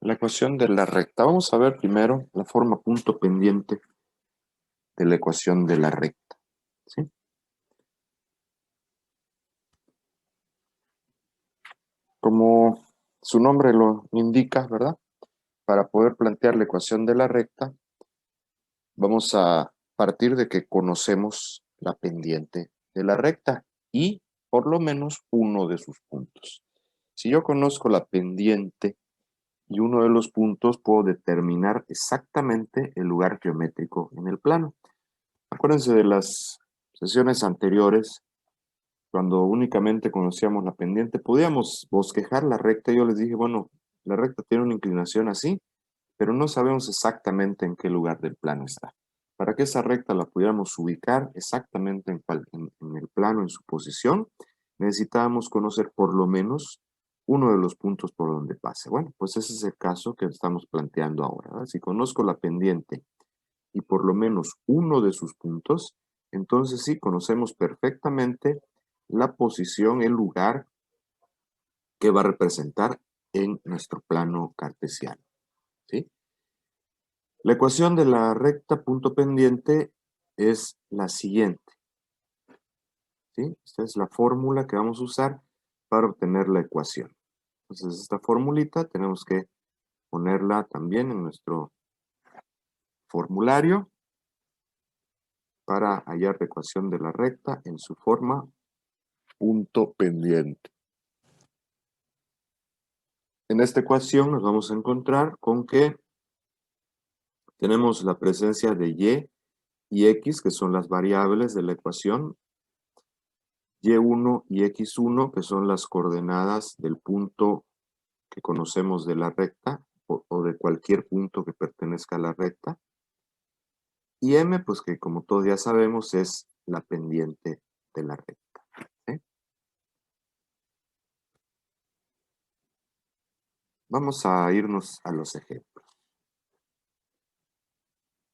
La ecuación de la recta. Vamos a ver primero la forma punto pendiente de la ecuación de la recta, ¿sí? Como su nombre lo indica, ¿verdad? Para poder plantear la ecuación de la recta, vamos a partir de que conocemos la pendiente de la recta y por lo menos uno de sus puntos. Si yo conozco la pendiente y uno de los puntos, puedo determinar exactamente el lugar geométrico en el plano. Acuérdense de las sesiones anteriores, cuando únicamente conocíamos la pendiente, podíamos bosquejar la recta. Yo les dije, bueno, la recta tiene una inclinación así, pero no sabemos exactamente en qué lugar del plano está. Para que esa recta la pudiéramos ubicar exactamente en el plano, en su posición, necesitábamos conocer por lo menos uno de los puntos por donde pase. Bueno, pues ese es el caso que estamos planteando ahora, ¿verdad? Si conozco la pendiente y por lo menos uno de sus puntos, entonces sí conocemos perfectamente la posición, el lugar que va a representar en nuestro plano cartesiano, ¿sí? La ecuación de la recta punto pendiente es la siguiente, ¿sí? Esta es la fórmula que vamos a usar para obtener la ecuación. Entonces esta formulita tenemos que ponerla también en nuestro formulario para hallar la ecuación de la recta en su forma punto pendiente. En esta ecuación nos vamos a encontrar con que tenemos la presencia de y x, que son las variables de la ecuación, y1 y x1, que son las coordenadas del punto que conocemos de la recta, o de cualquier punto que pertenezca a la recta, y m, pues que como todos ya sabemos, es la pendiente de la recta, ¿sí? Vamos a irnos a los ejemplos.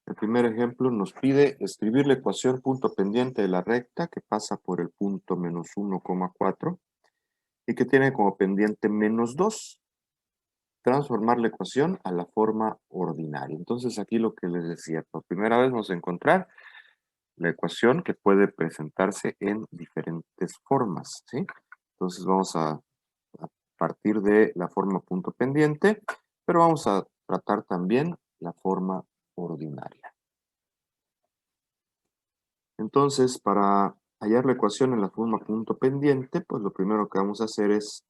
El primer ejemplo nos pide escribir la ecuación punto pendiente de la recta que pasa por el punto menos 1,4 y que tiene como pendiente menos 2. Transformar la ecuación a la forma ordinaria. Entonces aquí lo que les decía, por primera vez vamos a encontrar la ecuación que puede presentarse en diferentes formas, ¿sí? Entonces vamos a partir de la forma punto pendiente, pero vamos a tratar también la forma ordinaria. Entonces, para hallar la ecuación en la forma punto pendiente, pues lo primero que vamos a hacer es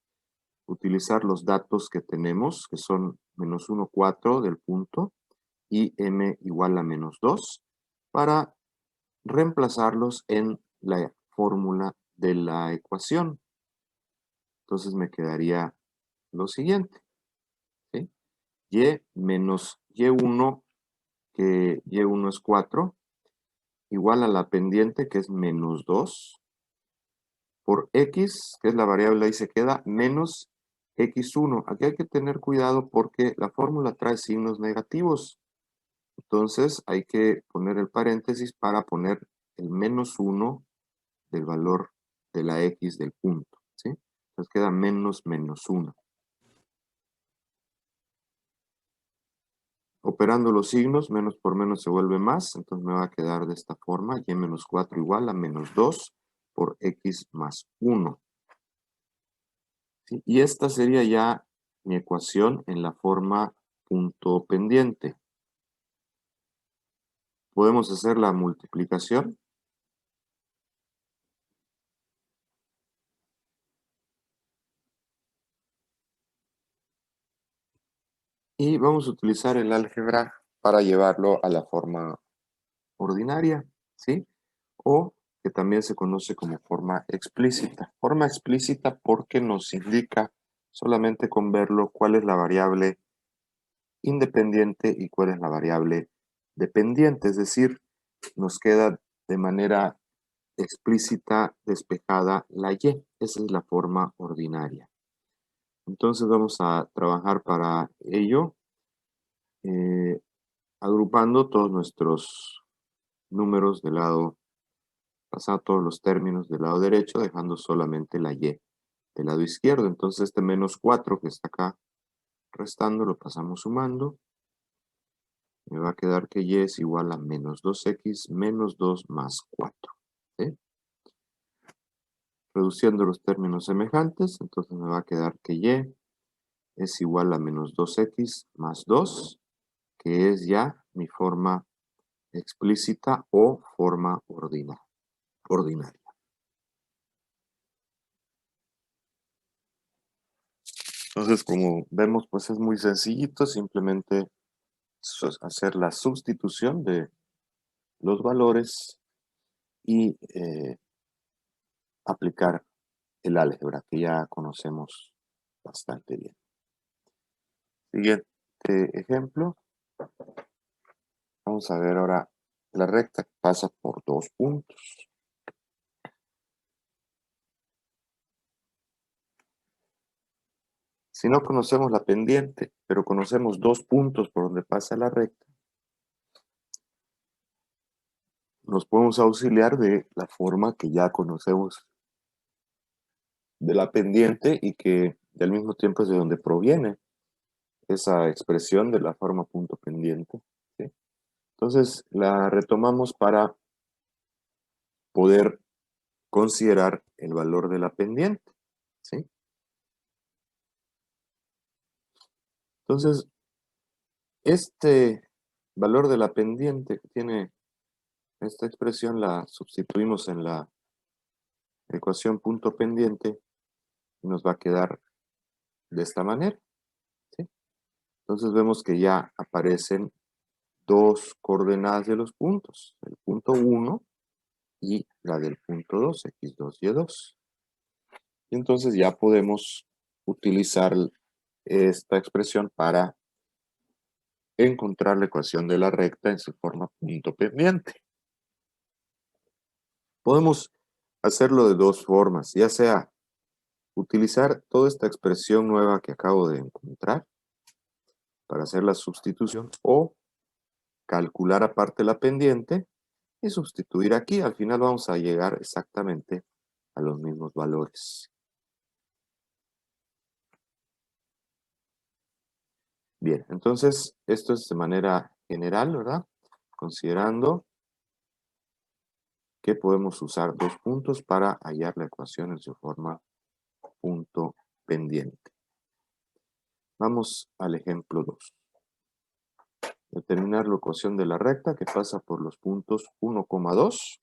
utilizar los datos que tenemos, que son menos 1,4 del punto y m igual a menos 2, para reemplazarlos en la fórmula de la ecuación. Entonces me quedaría lo siguiente, ¿sí? Y menos y1, que y1 es 4, igual a la pendiente, que es menos 2, por x, que es la variable, ahí se queda, menos x1. Aquí hay que tener cuidado porque la fórmula trae signos negativos. Entonces hay que poner el paréntesis para poner el menos 1 del valor de la x del punto, ¿sí? Entonces queda menos 1. Operando los signos, menos por menos se vuelve más, entonces me va a quedar de esta forma, y menos 4 igual a menos 2 por x más 1. ¿Sí? Y esta sería ya mi ecuación en la forma punto pendiente. Podemos hacer la multiplicación. Y vamos a utilizar el álgebra para llevarlo a la forma ordinaria, ¿sí? O que también se conoce como forma explícita. Forma explícita porque nos indica solamente con verlo cuál es la variable independiente y cuál es la variable dependiente. Es decir, nos queda de manera explícita despejada la y. Esa es la forma ordinaria. Entonces vamos a trabajar para ello agrupando todos nuestros números del lado, pasando todos los términos del lado derecho, dejando solamente la y del lado izquierdo. Entonces este menos 4 que está acá restando, lo pasamos sumando. Me va a quedar que y es igual a menos 2x menos 2 más 4. ¿Sí? Reduciendo los términos semejantes, entonces me va a quedar que y es igual a menos 2x más 2, que es ya mi forma explícita o forma ordinaria. Entonces, como vemos, pues es muy sencillito, simplemente hacer la sustitución de los valores y aplicar el álgebra, que ya conocemos bastante bien. Siguiente ejemplo. Vamos a ver ahora la recta que pasa por 2 puntos. Si no conocemos la pendiente, pero conocemos 2 puntos por donde pasa la recta, nos podemos auxiliar de la forma que ya conocemos de la pendiente y que al mismo tiempo es de donde proviene esa expresión de la forma punto pendiente. ¿Sí? Entonces la retomamos para poder considerar el valor de la pendiente. ¿Sí? Entonces, este valor de la pendiente que tiene esta expresión la sustituimos en la ecuación punto pendiente y nos va a quedar de esta manera. ¿Sí? Entonces vemos que ya aparecen dos coordenadas de los puntos, el punto 1 y la del punto 2, x2, y2. Y entonces ya podemos utilizar esta expresión para encontrar la ecuación de la recta en su forma punto pendiente. Podemos hacerlo de dos formas, ya sea utilizar toda esta expresión nueva que acabo de encontrar para hacer la sustitución o calcular aparte la pendiente y sustituir aquí. Al final vamos a llegar exactamente a los mismos valores. Bien, entonces esto es de manera general, ¿verdad? Considerando que podemos usar dos puntos para hallar la ecuación en su forma punto pendiente. Vamos al ejemplo 2. Determinar la ecuación de la recta que pasa por los puntos 1,2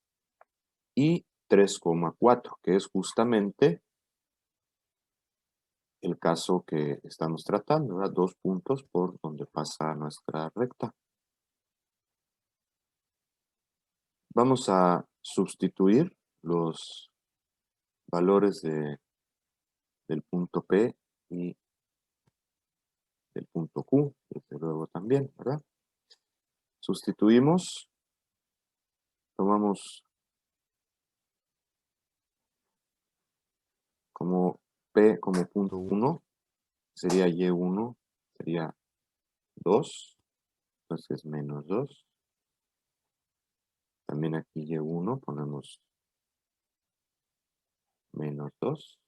y 3,4, que es justamente el caso que estamos tratando, ¿verdad? 2 puntos por donde pasa nuestra recta. Vamos a sustituir los valores del punto P y del punto Q, desde luego también, ¿verdad? Sustituimos, tomamos como P como punto 1, sería Y1, sería 2, entonces menos 2. También aquí Y1 ponemos menos 2.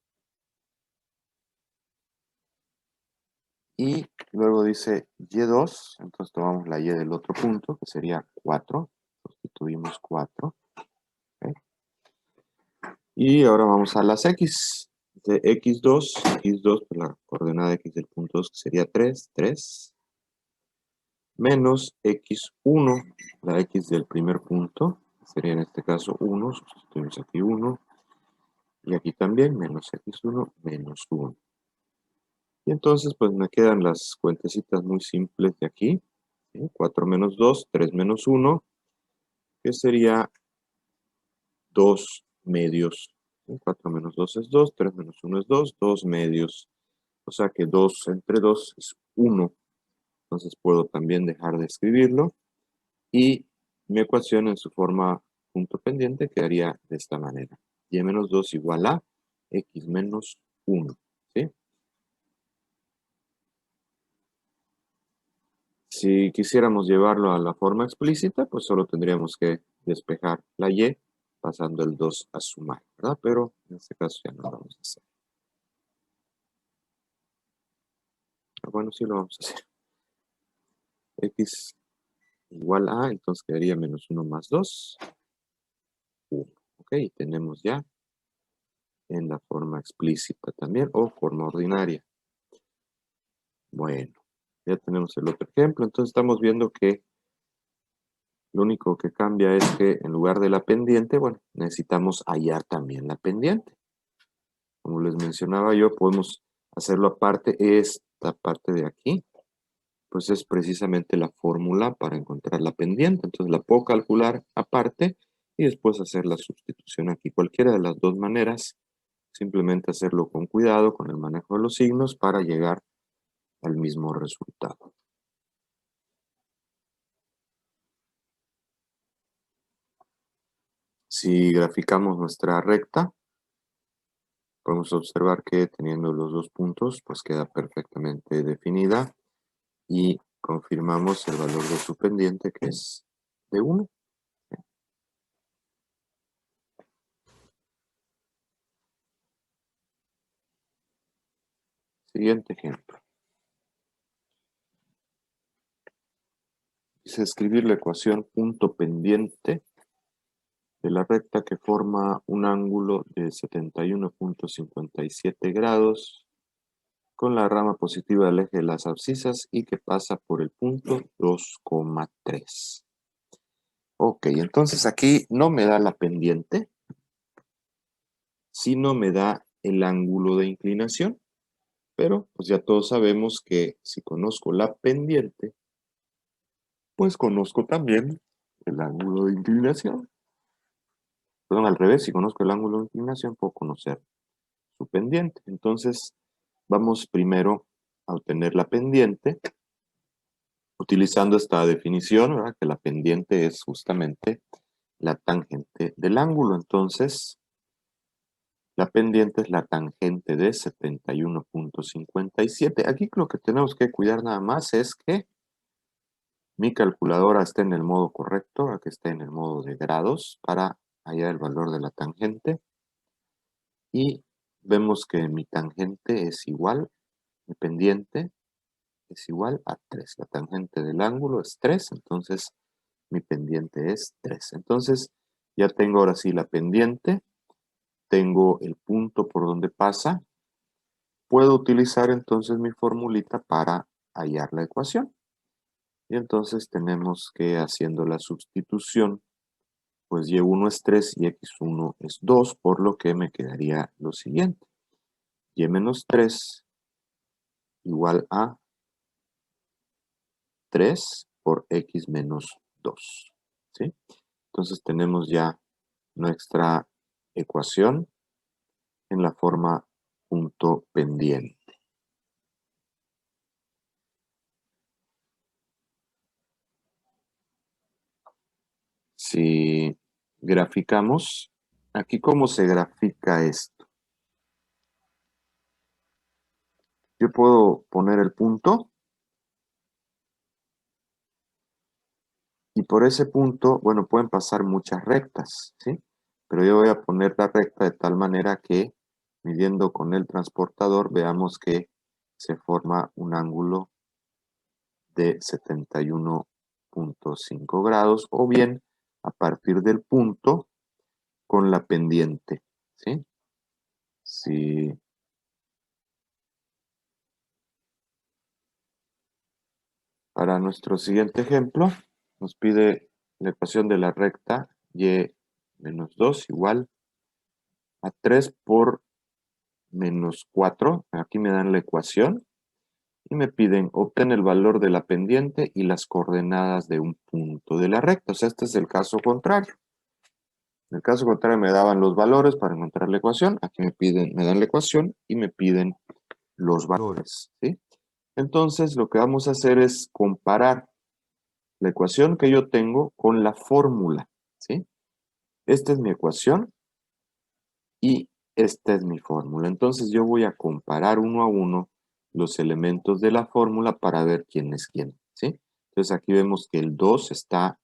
Y luego dice Y2, entonces tomamos la Y del otro punto, que sería 4. Sustituimos 4. ¿Okay? Y ahora vamos a las X. De X2, pues la coordenada X del punto 2, que sería 3, 3. Menos X1, la X del primer punto, sería en este caso 1, sustituimos aquí 1. Y aquí también, menos X1, menos 1. Y entonces, pues me quedan las cuentecitas muy simples de aquí. ¿Sí? 4 menos 2, 3 menos 1, que sería 2 medios. ¿Sí? 4 menos 2 es 2, 3 menos 1 es 2, 2 medios. O sea que 2 entre 2 es 1. Entonces puedo también dejar de escribirlo. Y mi ecuación en su forma punto pendiente quedaría de esta manera. Y menos 2 igual a x menos 1. ¿Sí? Si quisiéramos llevarlo a la forma explícita, pues solo tendríamos que despejar la y pasando el 2 a sumar, ¿verdad? Pero en este caso ya no lo vamos a hacer. Bueno, sí lo vamos a hacer. X igual a, entonces quedaría menos 1 más 2, 1. Ok, tenemos ya en la forma explícita también o forma ordinaria. Bueno, ya tenemos el otro ejemplo. Entonces estamos viendo que lo único que cambia es que en lugar de la pendiente, bueno, necesitamos hallar también la pendiente. Como les mencionaba yo, podemos hacerlo aparte. Esta parte de aquí, pues es precisamente la fórmula para encontrar la pendiente. Entonces la puedo calcular aparte y después hacer la sustitución aquí. Cualquiera de las dos maneras, simplemente hacerlo con cuidado, con el manejo de los signos para llegar al mismo resultado. Si graficamos nuestra recta, podemos observar que teniendo los dos puntos, pues queda perfectamente definida y confirmamos el valor de su pendiente que es de 1. Siguiente ejemplo. Dice escribir la ecuación punto pendiente de la recta que forma un ángulo de 71.57 grados con la rama positiva del eje de las abscisas y que pasa por el punto 2,3. Ok, entonces aquí no me da la pendiente, sino me da el ángulo de inclinación, pero pues ya todos sabemos que si conozco la pendiente, pues conozco también el ángulo de inclinación. Perdón, al revés, si conozco el ángulo de inclinación, puedo conocer su pendiente. Entonces, vamos primero a obtener la pendiente, utilizando esta definición, ¿verdad? Que la pendiente es justamente la tangente del ángulo. Entonces, la pendiente es la tangente de 71.57. Aquí lo que tenemos que cuidar nada más es que mi calculadora esté en el modo correcto, aquí está en el modo de grados para hallar el valor de la tangente. Y vemos que mi tangente es igual, mi pendiente es igual a 3. La tangente del ángulo es 3, entonces mi pendiente es 3. Entonces ya tengo ahora sí la pendiente, tengo el punto por donde pasa. Puedo utilizar entonces mi formulita para hallar la ecuación. Y entonces tenemos que haciendo la sustitución, pues y1 es 3 y x1 es 2, por lo que me quedaría lo siguiente. Y menos 3 igual a 3 por x menos 2. ¿Sí? Entonces tenemos ya nuestra ecuación en la forma punto pendiente. Si graficamos, aquí cómo se grafica esto. Yo puedo poner el punto y por ese punto, bueno, pueden pasar muchas rectas, ¿sí? Pero yo voy a poner la recta de tal manera que, midiendo con el transportador, veamos que se forma un ángulo de 71.5 grados, o bien a partir del punto con la pendiente, ¿sí? Si para nuestro siguiente ejemplo nos pide la ecuación de la recta y menos 2 igual a 3 por menos 4. Aquí me dan la ecuación y me piden obtener el valor de la pendiente y las coordenadas de un punto de la recta. O sea, este es el caso contrario. En el caso contrario me daban los valores para encontrar la ecuación. Aquí me dan la ecuación y me piden los valores, ¿sí? Entonces lo que vamos a hacer es comparar la ecuación que yo tengo con la fórmula, ¿sí? Esta es mi ecuación y esta es mi fórmula. Entonces yo voy a comparar uno a uno los elementos de la fórmula para ver quién es quién, ¿sí? Entonces aquí vemos que el 2 está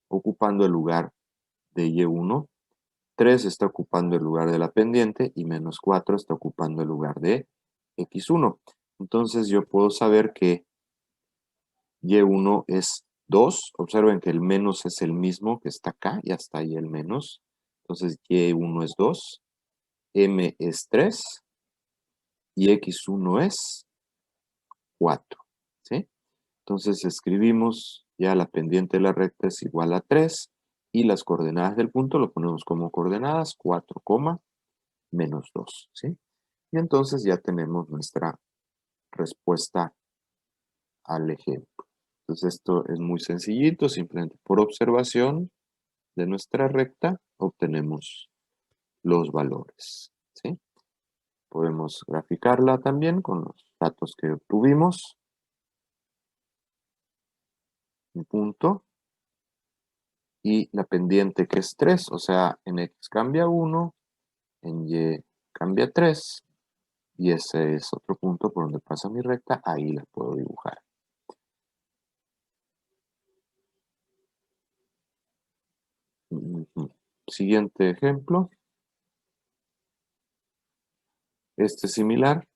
ocupando el lugar de Y1, 3 está ocupando el lugar de la pendiente y menos 4 está ocupando el lugar de X1. Entonces yo puedo saber que Y1 es 2. Observen que el menos es el mismo que está acá, ya está ahí el menos. Entonces Y1 es 2, M es 3 y X1 es 4. ¿Sí? Entonces escribimos ya la pendiente de la recta es igual a 3 y las coordenadas del punto lo ponemos como coordenadas 4, menos 2. ¿Sí? Y entonces ya tenemos nuestra respuesta al ejemplo. Entonces esto es muy sencillito, simplemente por observación de nuestra recta obtenemos los valores. ¿Sí? Podemos graficarla también con los datos que obtuvimos. Un punto. Y la pendiente que es 3, o sea, en X cambia 1, en Y cambia 3, y ese es otro punto por donde pasa mi recta, ahí la puedo dibujar. Siguiente ejemplo. Este es similar.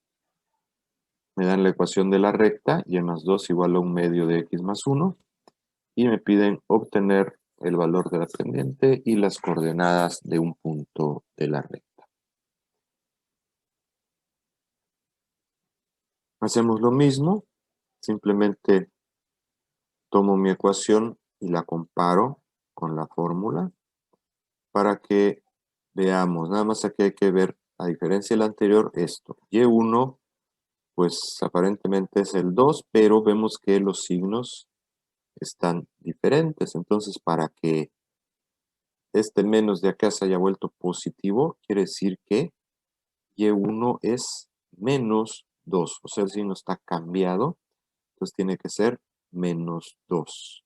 Me dan la ecuación de la recta, y más 2 igual a un medio de X más 1, y me piden obtener el valor de la pendiente y las coordenadas de un punto de la recta. Hacemos lo mismo, simplemente tomo mi ecuación y la comparo con la fórmula para que veamos. Nada más aquí hay que ver, a diferencia del anterior, esto. Y1, pues aparentemente es el 2, pero vemos que los signos están diferentes. Entonces, para que este menos de acá se haya vuelto positivo, quiere decir que Y1 es menos 2. O sea, el signo está cambiado. Entonces tiene que ser menos 2.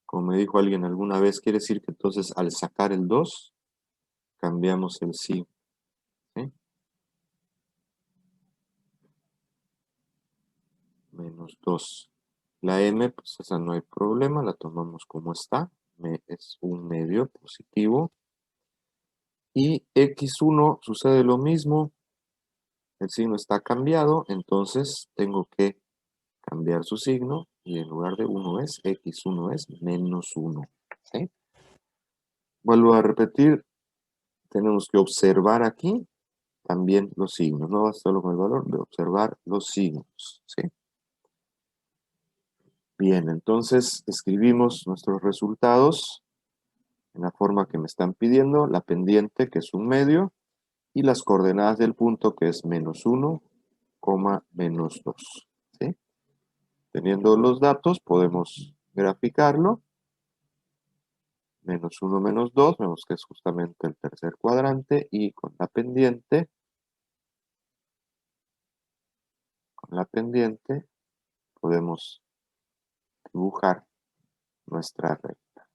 Como me dijo alguien alguna vez, quiere decir que entonces al sacar el 2, cambiamos el signo. ¿Sí? Menos 2. La M, pues esa no hay problema, la tomamos como está. Es un medio positivo. Y X1 sucede lo mismo. El signo está cambiado, entonces tengo que cambiar su signo. Y en lugar de 1 es, X1 es menos 1. ¿Sí? Vuelvo a repetir, tenemos que observar aquí también los signos, no basta solo con el valor, de observar los signos, ¿sí? Bien, entonces escribimos nuestros resultados en la forma que me están pidiendo, la pendiente, que es un medio, y las coordenadas del punto, que es menos 1, menos 2, ¿sí? Teniendo los datos, podemos graficarlo. Menos 1, menos 2, vemos que es justamente el tercer cuadrante, y con la pendiente podemos dibujar nuestra recta.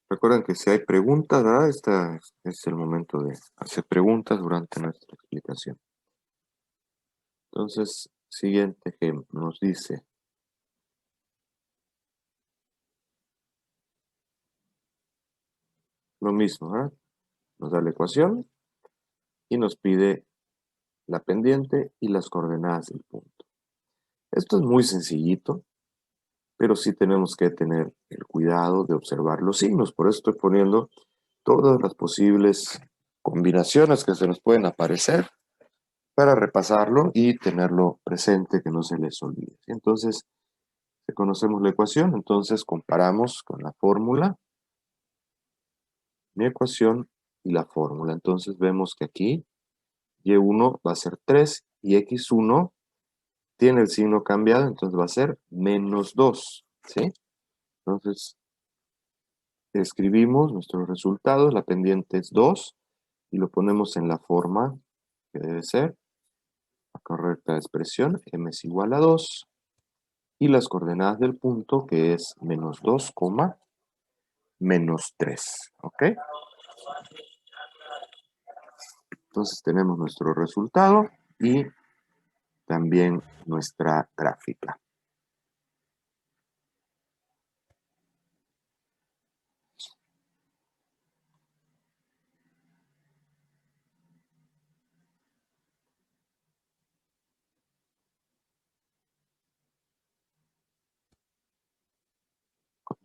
Recuerden que si hay preguntas, ¿verdad? Este es el momento de hacer preguntas durante nuestra explicación. Entonces, siguiente ejemplo, nos dice, lo mismo, ¿verdad? Nos da la ecuación y nos pide la pendiente y las coordenadas del punto. Esto es muy sencillito, pero sí tenemos que tener el cuidado de observar los signos. Por eso estoy poniendo todas las posibles combinaciones que se nos pueden aparecer para repasarlo y tenerlo presente, que no se les olvide. Entonces, si conocemos la ecuación, entonces comparamos con la fórmula, mi ecuación y la fórmula. Entonces vemos que aquí Y1 va a ser 3 y X1 tiene el signo cambiado, entonces va a ser menos 2, ¿sí? Entonces, escribimos nuestros resultados, la pendiente es 2 y lo ponemos en la forma que debe ser, la correcta expresión, m es igual a 2, y las coordenadas del punto, que es menos 2, menos 3, ¿ok? Entonces tenemos nuestro resultado y también nuestra gráfica.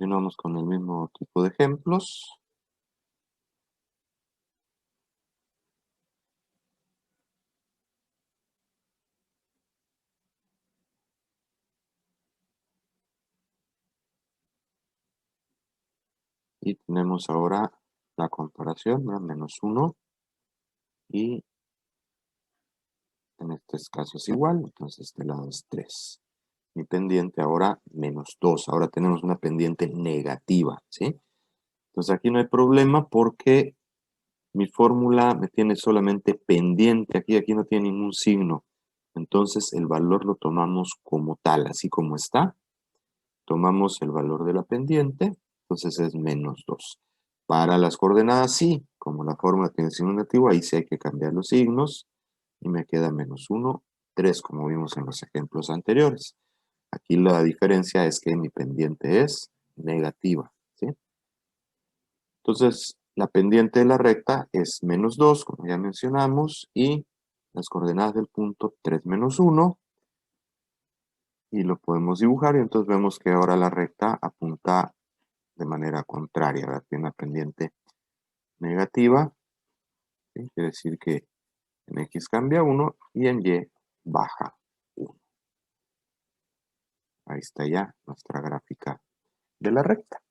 Continuamos con el mismo tipo de ejemplos. Y tenemos ahora la comparación, ¿verdad? Menos 1 y en este caso es igual, entonces este lado es 3. Mi pendiente ahora menos 2. Ahora tenemos una pendiente negativa, ¿sí? Entonces aquí no hay problema porque mi fórmula me tiene solamente pendiente aquí no tiene ningún signo. Entonces el valor lo tomamos como tal, así como está. Tomamos el valor de la pendiente, entonces es menos 2. Para las coordenadas sí, como la fórmula tiene signo negativo, ahí sí hay que cambiar los signos y me queda menos 1, 3, como vimos en los ejemplos anteriores. Aquí la diferencia es que mi pendiente es negativa, ¿sí? Entonces, la pendiente de la recta es menos 2, como ya mencionamos, y las coordenadas del punto 3 menos 1, y lo podemos dibujar, y entonces vemos que ahora la recta apunta de manera contraria, ¿verdad? Tiene una pendiente negativa, ¿sí? Quiere decir que en X cambia 1 y en Y baja 1. Ahí está ya nuestra gráfica de la recta.